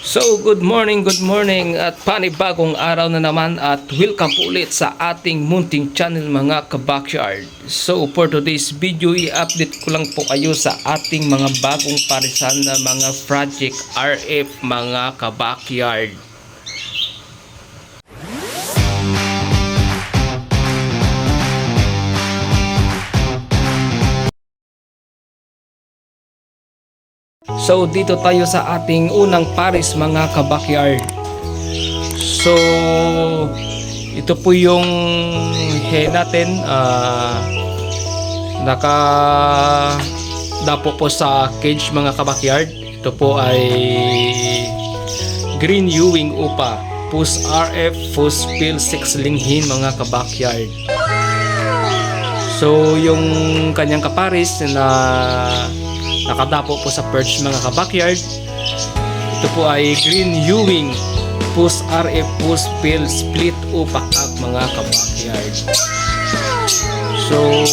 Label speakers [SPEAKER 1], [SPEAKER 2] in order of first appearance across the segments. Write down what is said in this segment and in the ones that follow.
[SPEAKER 1] So good morning at panibagong araw na naman at welcome po ulit sa ating munting channel mga ka-backyard. So for today's video, i-update ko lang po kayo sa ating mga bagong parisan na mga Project RF mga ka-backyard. So dito tayo sa ating unang paris mga ka-backyard. So ito po yung hen natin, nakadapo po sa cage mga ka-backyard. Ito po ay green Ewing upa, Pus RF, Pus Pill 6 linghin mga ka-backyard. So yung kanyang kaparis na nakadapo po sa perch mga ka-backyard, ito po ay green Ewing, Pus RF, Pus Pill split upak-up mga ka-backyard. So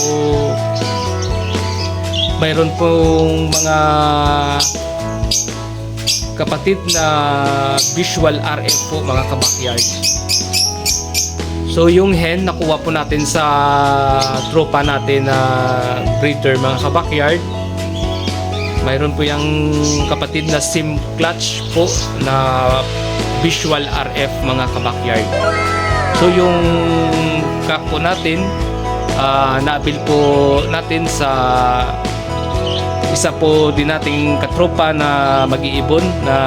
[SPEAKER 1] mayroon pong mga kapatid na visual RF po mga ka-backyard. So yung hen nakuha po natin sa tropa natin na breeder mga ka-backyard. Mayroon po yung kapatid na SIM clutch po na visual RF mga ka-backyard. So yung cock po natin, naabil po natin sa isa po din nating katropa na mag-iibon na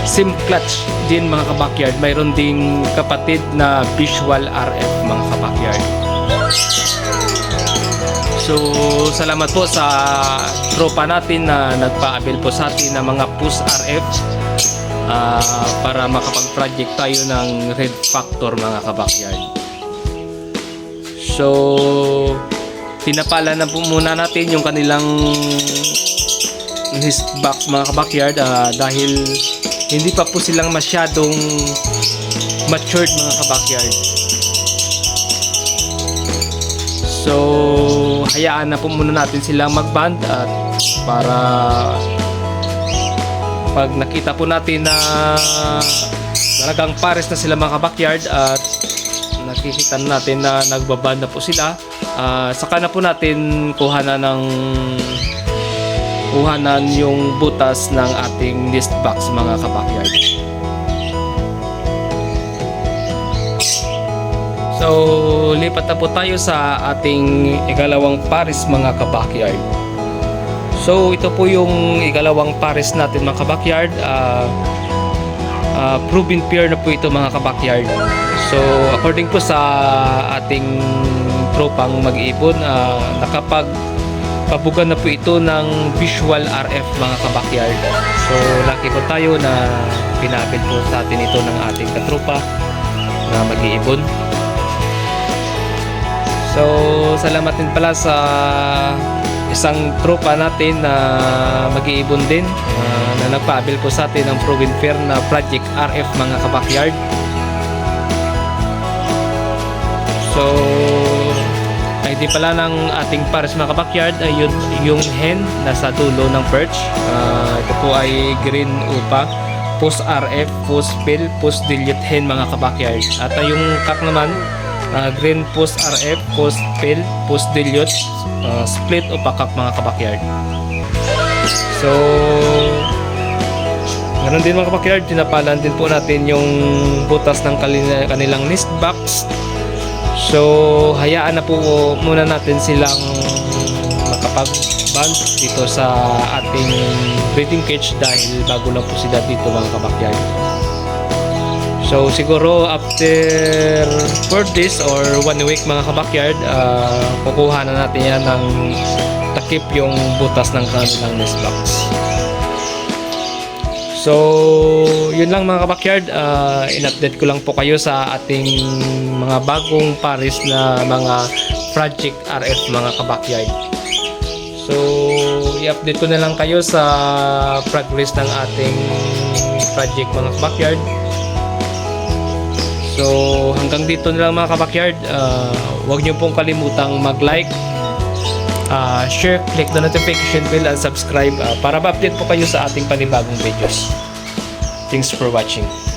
[SPEAKER 1] SIM clutch din mga ka-backyard. Mayroon ding kapatid na visual RF mga ka-backyard. So salamat po sa tropa natin na nagpa-avail po sa atin ng mga Pus RF para makapag-project tayo ng Red Factor mga ka-backyard. So pinapala na po muna natin yung kanilang nest box mga ka-backyard dahil hindi pa po silang masyadong matured mga ka-backyard. So hayaan na po muna natin silang mag-band at para pag nakita po natin na talagang pares na sila mga ka-backyard at nakikita natin na nagbaband na po sila, saka na po natin kuhanan yung butas ng ating nest box mga ka-backyard. So lipat na po tayo sa ating ikalawang pares mga ka-backyard. So ito po yung ikalawang pares natin mga ka-backyard. Proven pair na po ito mga ka-backyard. So according po sa ating tropang mag-iibon, nakapagpabugan na po ito ng visual RF mga ka-backyard. So lucky po tayo na pinapil po sa atin ito ng ating katropa na mag-iibon. So salamat din pala sa isang tropa natin na mag-iibon din na nagpa-avail po sa atin ng proven pair na Project RF mga ka-backyard. So ID pala ng ating pares mga ka-backyard ay yung hen nasa dulo ng perch. Ito po ay green upa, Pus RF, Pus Pill, Pus dilute hen mga ka-backyard. At yung cock naman, green Pus RF, Pus Pill, Pus dilute, split o pakak mga ka-backyard. So ganoon din mga ka-backyard, tinapalan din po natin yung butas ng kanilang nest box. So hayaan na po muna natin silang makapag-band dito sa ating breeding cage dahil bago lang po sila dito mga ka-backyard. So siguro after 4 days or 1 week mga ka-backyard, kukuha na natin yan ng takip yung butas ng kanilang nest box. So yun lang mga ka-backyard, in-update ko lang po kayo sa ating mga bagong pares na mga Project RF mga ka-backyard. So i-update ko na lang kayo sa progress ng ating project mga ka-backyard. So hanggang dito na lang mga ka-backyard. Huwag nyo pong kalimutang mag-like, share, click the notification bell at subscribe para ma-update po kayo sa ating panibagong videos. Thanks for watching.